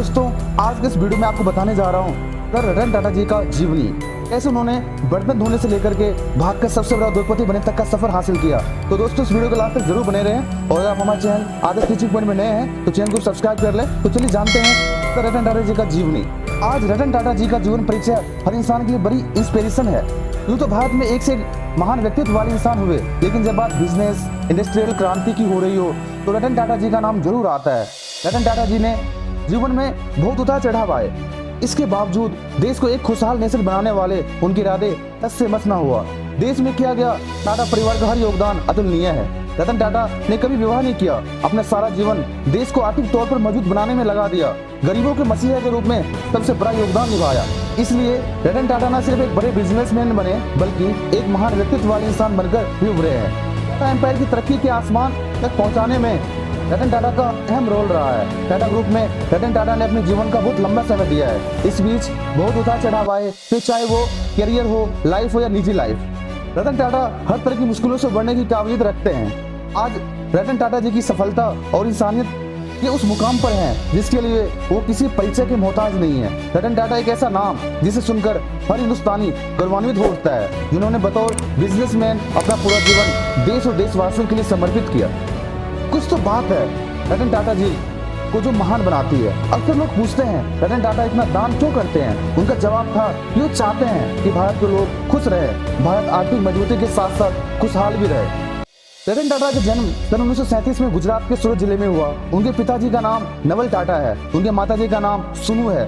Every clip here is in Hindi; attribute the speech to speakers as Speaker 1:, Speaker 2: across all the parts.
Speaker 1: दोस्तों, आज के इस वीडियो में आपको बताने जा रहा हूँ सर रतन टाटा जी का जीवनी, कैसे उन्होंने बर्तन धोने से लेकर के भाग कर सबसे बड़ा उद्योगपति बने तक का सफर हासिल किया। तो दोस्तों, इस वीडियो को लास्ट तक जरूर बने रहें और अगर आप हमारे चैनल आदर्श टीचिंग पॉइंट में नए हैं तो चैनल को सब्सक्राइब कर ले। तो चलिए जानते हैं सर रतन टाटा जी का जीवनी। आज रतन टाटा जी का जीवन परिचय हर इंसान के लिए बड़ी इंस्पिरेशन है। यूँ तो भारत में एक से महान व्यक्तित्व वाले इंसान हुए, लेकिन जब बात बिजनेस इंडस्ट्रियल क्रांति की हो रही हो तो रतन टाटा जी का नाम जरूर आता है। रतन टाटा जी ने जीवन में बहुत उतार चढ़ाव आए, इसके बावजूद देश को एक खुशहाल नेशन बनाने वाले उनके इरादे टस से मस न हुआ। देश में किया गया टाटा परिवार का हर योगदान अतुलनीय है। रतन टाटा ने कभी विवाह नहीं किया, अपना सारा जीवन देश को आर्थिक तौर पर मजबूत बनाने में लगा दिया, गरीबों के मसीहा के रूप में सबसे बड़ा योगदान निभाया। इसलिए रतन टाटा न सिर्फ एक बड़े बिजनेसमैन बने बल्कि एक महान व्यक्तित्व वाले इंसान बनकर भी उभरे हैं। टाटा एम्पायर की तरक्की के आसमान तक पहुंचाने में रतन टाटा का अहम रोल रहा है। टाटा ग्रुप में रतन टाटा ने अपने जीवन का बहुत लंबा समय दिया है। इस बीच बहुत उतार चढ़ाव आए, फिर चाहे वो करियर हो, लाइफ हो या निजी लाइफ, रतन टाटा हर तरह की मुश्किलों से बढ़ने की काबिलियत रखते हैं। आज रतन टाटा जी की सफलता और इंसानियत के उस मुकाम पर हैं जिसके लिए वो किसी परिचय के मोहताज नहीं है। रतन टाटा एक ऐसा नाम जिसे सुनकर हर हिंदुस्तानी गौरवान्वित हो उठता है, जिन्होंने बतौर बिजनेसमैन अपना पूरा जीवन देश और देशवासियों के लिए समर्पित किया। कुछ तो बात है रतन टाटा जी को जो महान बनाती है। अक्सर लोग पूछते हैं रतन टाटा इतना दान क्यों करते हैं। उनका जवाब था कि वो चाहते हैं कि भारत के लोग खुश रहे, भारत आर्थिक मजबूती के साथ साथ खुशहाल भी रहे। रतन टाटा का जन्म सन 1937 में गुजरात के सूरत जिले में हुआ। उनके पिताजी का नाम नवल टाटा है, उनके माताजी का नाम सुनू है।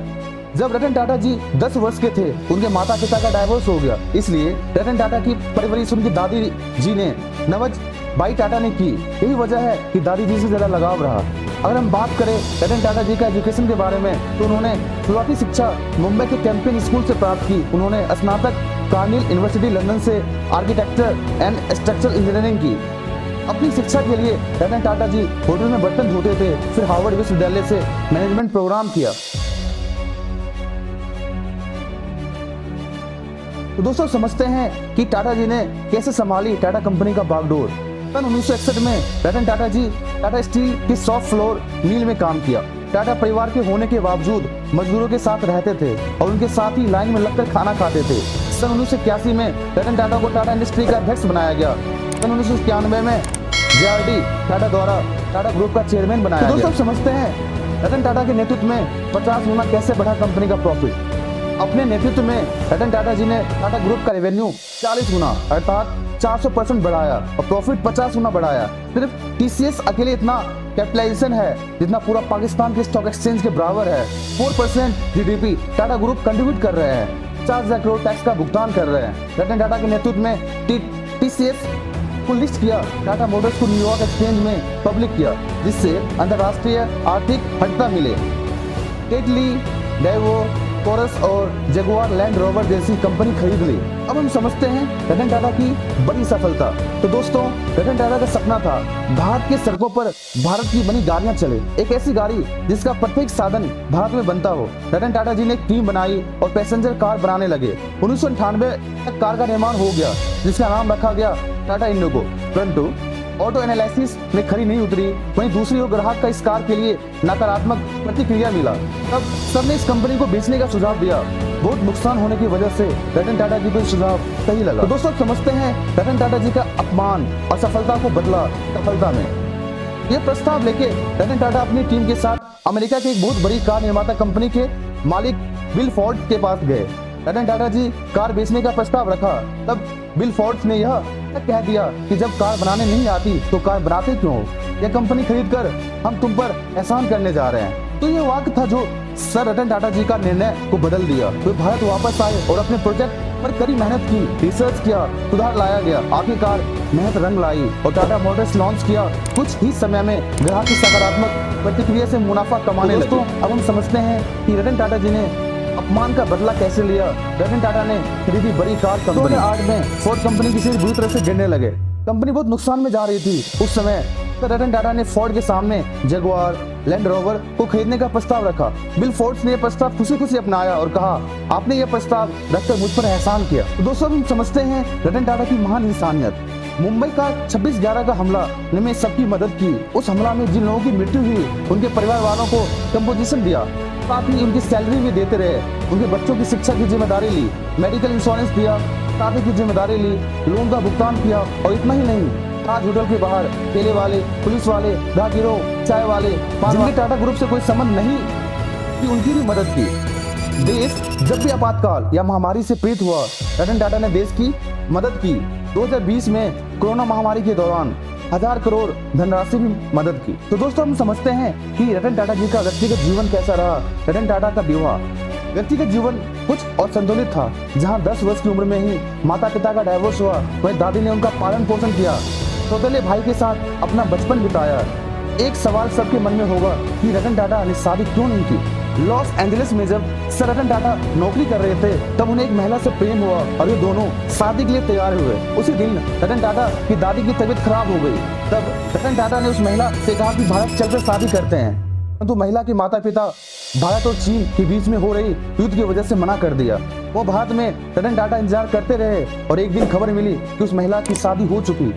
Speaker 1: जब रतन टाटा जी 10 वर्ष के थे उनके माता पिता का डाइवोर्स हो गया, इसलिए रतन टाटा की परवरिश उनकी दादी जी ने नवज बाई टाटा ने की। यही वजह है कि दादी जी से ज्यादा लगाव रहा। अगर हम बात करें रतन टाटा जी का एजुकेशन के बारे में तो उन्होंने शुरुआती शिक्षा मुंबई के कैंपियन स्कूल से प्राप्त की। उन्होंने स्नातक कार्नेल यूनिवर्सिटी लंदन से आर्किटेक्चर एंड स्ट्रक्चरल इंजीनियरिंग की। अपनी शिक्षा के लिए रतन टाटा जी होटल में बर्तन धोते थे, फिर हार्वर्ड विश्वविद्यालय से मैनेजमेंट प्रोग्राम किया। तो दोस्तों, समझते हैं कि टाटा जी ने कैसे संभाली टाटा कंपनी का बागडोर। सन 1961 में रतन टाटा जी टाटा स्टील की सॉफ्ट फ्लोर मिल में काम किया। टाटा परिवार के होने के बावजूद मजदूरों के साथ रहते थे और उनके साथ ही लाइन में लगकर खाना खाते थे। सन 1981 में रतन टाटा को टाटा इंडस्ट्री का अध्यक्ष बनाया गया। सन 1991 में JRD टाटा द्वारा टाटा ग्रुप का चेयरमैन बनाया गया। दोस्तों, समझते हैं रतन टाटा के नेतृत्व में 50 गुना कैसे बढ़ा कंपनी का प्रॉफिट। अपने नेतृत्व में रतन टाटा जी ने टाटा ग्रुप का रेवेन्यू 40 गुना अर्थात 400% बढ़ाया और प्रॉफिट 50 गुना बढ़ाया। सिर्फ TCS अकेले इतना कैपिटलाइजेशन है जितना पूरा पाकिस्तान के स्टॉक एक्सचेंज के बराबर है। 4% GDP टाटा ग्रुप कंट्रीब्यूट कर रहे हैं, 4,000 करोड़ टैक्स का भुगतान कर रहे हैं। रतन टाटा के नेतृत्व में TCS को लिस्ट किया, टाटा मोटर्स को न्यूयॉर्क एक्सचेंज में पब्लिक किया, जिससे अंतर्राष्ट्रीय आर्थिक हटता मिले। टेटली, डेवो, कोरस और जगुआर लैंड रोवर जैसी कंपनी खरीद ली। अब हम समझते हैं रतन टाटा की बड़ी सफलता। तो दोस्तों, रतन टाटा का सपना था भारत के सड़कों पर भारत की बनी गाड़ियां चले, एक ऐसी गाड़ी जिसका प्रत्येक साधन भारत में बनता हो। रतन टाटा जी ने एक टीम बनाई और पैसेंजर कार बनाने लगे। 1998 तक कार का निर्माण हो गया, जिसका नाम रखा गया टाटा इंडिगो। परंतु ऑटो एनालिसिस में खरी नहीं उतरी। वहीं दूसरी ओर ग्राहक का इस कार के लिए नकारात्मक प्रतिक्रिया मिला। तब सबने इस कंपनी को बेचने का सुझाव दिया। बहुत नुकसान होने की वजह से रतन टाटा जी को सुझाव सही लगा। तो दोस्तों, समझते हैं रतन टाटा जी का अपमान और सफलता को बदला सफलता में। यह प्रस्ताव लेके रतन टाटा अपनी टीम के साथ अमेरिका की एक बहुत बड़ी कार निर्माता कंपनी के मालिक बिल फोर्ड के पास गए। रतन टाटा जी कार बेचने का प्रस्ताव रखा, तब बिल फोर्ड ने यह कह दिया कि जब कार बनाने नहीं आती तो कार बनाते क्यों हो? यह कंपनी खरीद कर हम तुम पर एहसान करने जा रहे हैं। तो यह वाक्य था जो सर रतन टाटा जी का निर्णय को बदल दिया। वे भारत वापस आए और अपने प्रोजेक्ट पर कड़ी मेहनत की, रिसर्च किया, सुधार लाया गया। आखिरकार मेहनत रंग लाई और टाटा मोटर्स लॉन्च किया। कुछ ही समय में ग्राहक की सकारात्मक प्रतिक्रिया से मुनाफा कमाने लगे। अब हम समझते हैं कि रतन टाटा जी ने अपमान का बदला कैसे लिया। रतन टाटा ने खरीदी बड़ी कार कंपनी। 2008 में फोर्ड कंपनी की शेयर बुरी तरह से गिरने लगे। कंपनी बहुत नुकसान में जा रही थी। उस समय तो रतन टाटा ने फोर्ड के सामने जगुआर लैंड रोवर को खरीदने का प्रस्ताव रखा। बिल फोर्ड ने यह प्रस्ताव खुशी खुशी अपनाया और कहा, आपने यह प्रस्ताव रखकर मुझ पर एहसान किया। तो दोस्तों, हम समझते हैं रतन टाटा की महान इंसानियत। मुंबई का 26/11 का हमला ने में सबकी मदद की। उस हमला में जिन लोगों की मृत्यु हुई उनके परिवार वालों को कंपोजिशन दिया। साथ ही उनकी सैलरी भी देते रहे, उनके बच्चों की शिक्षा की जिम्मेदारी ली, मेडिकल इंश्योरेंस दिया, शादी की जिम्मेदारी ली, लोन का भुगतान किया। और इतना ही नहीं, ताज होटल के बाहर केले वाले, पुलिस वाले, गिरोह, चाय वाले, जिनके टाटा ग्रुप से कोई संबंध नहीं कि उनकी भी मदद की। देश जब भी आपातकाल या महामारी से पीड़ित हुआ, रतन टाटा ने देश की मदद की। 2020 में कोरोना महामारी के दौरान 1000 करोड़ धनराशि भी मदद की। तो दोस्तों, हम समझते हैं कि रतन टाटा जी का व्यक्तिगत जीवन कैसा रहा। रतन टाटा का विवाह व्यक्तिगत जीवन कुछ और संतुलित था। जहां 10 वर्ष की उम्र में ही माता पिता का डाइवोर्स हुआ, वहीं दादी ने उनका पालन पोषण किया, सौतेले भाई के साथ अपना बचपन बिताया। एक सवाल सबके मन में होगा कि रतन टाटा ने शादी क्यों नहीं की। लॉस एंजलिस में जब सर रतन टाटा नौकरी कर रहे थे, तब उन्हें एक महिला से प्रेम हुआ और ये दोनों शादी के लिए तैयार हुए। उसी दिन रतन टाटा की दादी की तबीयत खराब हो गई। तब रतन टाटा ने उस महिला से कहा कि भारत चलकर शादी करते हैं, परंतु महिला के माता पिता भारत और चीन के बीच में हो रही युद्ध की वजह से मना कर दिया। वो भारत में रतन टाटा इंतजार करते रहे और एक दिन खबर मिली कि उस महिला की शादी हो चुकी।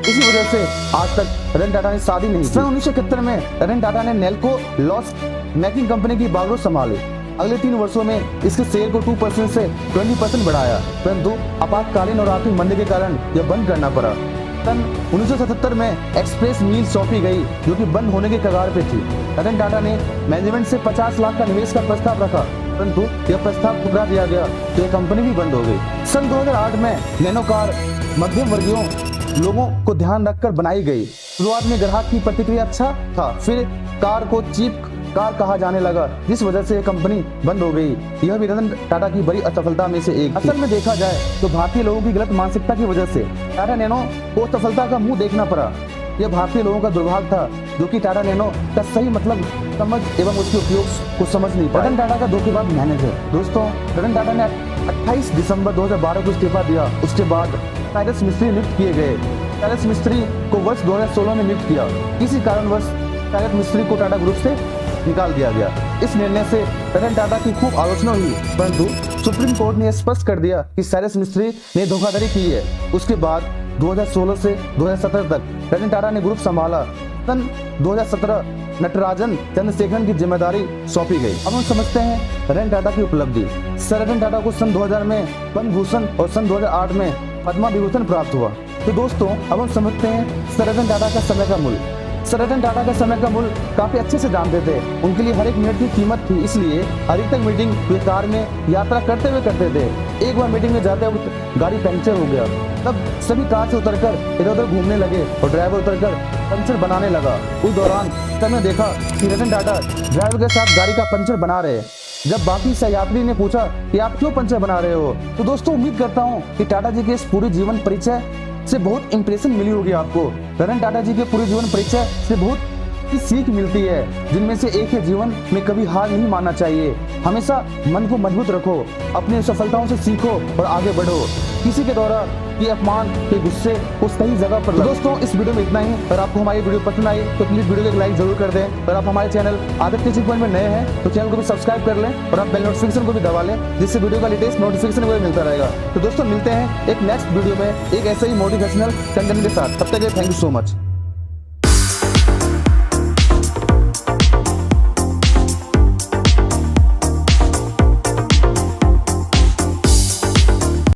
Speaker 1: इसी वजह से आज तक रतन टाटा ने शादी नहीं की। सन 1971 में रतन टाटा ने नेल्को लॉस मेकिंग कंपनी की बागडोर संभाली। अगले 3 वर्षों में इसके शेयर को 2% से 20% बढ़ाया, परंतु आपातकालीन और आर्थिक मंदी के कारण यह बंद करना पड़ा। सन 1977 में एक्सप्रेस मील सौंपी गई, जो कि बंद होने के कगार पे थी। रतन टाटा ने मैनेजमेंट से 50 लाख का निवेश का प्रस्ताव रखा, परंतु यह प्रस्ताव ठुकरा दिया गया, तो यह कंपनी भी बंद हो गई। सन 2008 में नैनो कार मध्यम वर्गीय लोगों को ध्यान रखकर बनाई गई। शुरुआत में ग्राहक की प्रतिक्रिया अच्छा था, फिर कार को चीप कार कहा जाने लगा, जिस वजह से यह कंपनी बंद हो गई। यह भी रतन टाटा की बड़ी असफलता में से एक। असल में देखा जाए तो भारतीय लोगों की गलत मानसिकता की वजह से टाटा नैनो को सफलता का मुंह देखना पड़ा। यह भारतीय लोगों का दुर्भाग्य था, जो कि टाटा नैनो का सही मतलब समझ एवं उसके उपयोग को समझ नहीं पाया। रतन टाटा का धोखेबाज मैनेजर। दोस्तों, रतन टाटा ने 28 दिसंबर 2012 को इस्तीफा दिया। उसके बाद साइरस मिस्त्री नियुक्त किए गए। साइरस मिस्त्री को वर्ष 2016 में नियुक्त किया। किसी कारणवश साइरस मिस्त्री को टाटा ग्रुप से निकाल दिया गया। इस निर्णय से रतन टाटा की खूब आलोचना हुई, परंतु सुप्रीम कोर्ट ने स्पष्ट कर दिया कि साइरस मिस्त्री ने धोखाधड़ी की है। उसके बाद 2016 से 2017 तक रतन टाटा ने ग्रुप संभाला। सन 2017 नटराजन चंद्रशेखरन की जिम्मेदारी सौंपी गई। अब हम समझते हैं रतन टाटा की उपलब्धि। सर रतन टाटा को सन 2000 में पद्म भूषण और सन 2008 में पद्मा विभूषण प्राप्त हुआ। तो दोस्तों, अब हम समझते हैं सर रतन टाटा का समय का मूल्य। सर रतन टाटा का समय का मूल्य काफी अच्छे से जानते थे। उनके लिए हर एक मिनट की कीमत थी, इसलिए अधिकतर मीटिंग वे कार में यात्रा करते हुए करते थे। एक बार मीटिंग में जाते वक्त गाड़ी पंक्चर हो गया, तब सभी कार से उतरकर इधर उधर घूमने लगे और ड्राइवर उतरकर पंक्चर बनाने लगा। उस दौरान सर ने देखा कि रतन टाटा ड्राइवर के साथ गाड़ी का पंक्चर बना रहे। जब बाकी सहयात्री ने पूछा कि आप क्यों पंक्चर बना रहे हो, तो दोस्तों उम्मीद करता हूँ कि टाटा जी के इस पूरे जीवन परिचय से बहुत इंप्रेशन मिली होगी आपको। रतन टाटा जी के पूरे जीवन परिचय से बहुत की सीख मिलती है, जिनमें से एक है जीवन में कभी हार नहीं मानना चाहिए। हमेशा मन को मजबूत रखो, अपनी सफलताओं से सीखो और आगे बढ़ो। किसी के द्वारा कि अपमान के गुस्से को सही जगह पर तो दोस्तों, इस वीडियो में इतना ही। अगर आपको हमारी वीडियो पसंद आई तो प्लीज वीडियो को एक लाइक जरूर कर दें। अगर आप हमारे चैनल आदत टीचिंग पॉइंट में नए हैं तो चैनल को भी सब्सक्राइब कर लें और आप बेल नोटिफिकेशन को भी दबा लें, जिससे वीडियो का लेटेस्ट नोटिफिकेशन को मिलता रहेगा। तो दोस्तों, मिलते हैं एक नेक्स्ट वीडियो में एक ऐसे ही मोटिवेशनल कंटेंट के साथ। तब तक के लिए थैंक यू सो मच।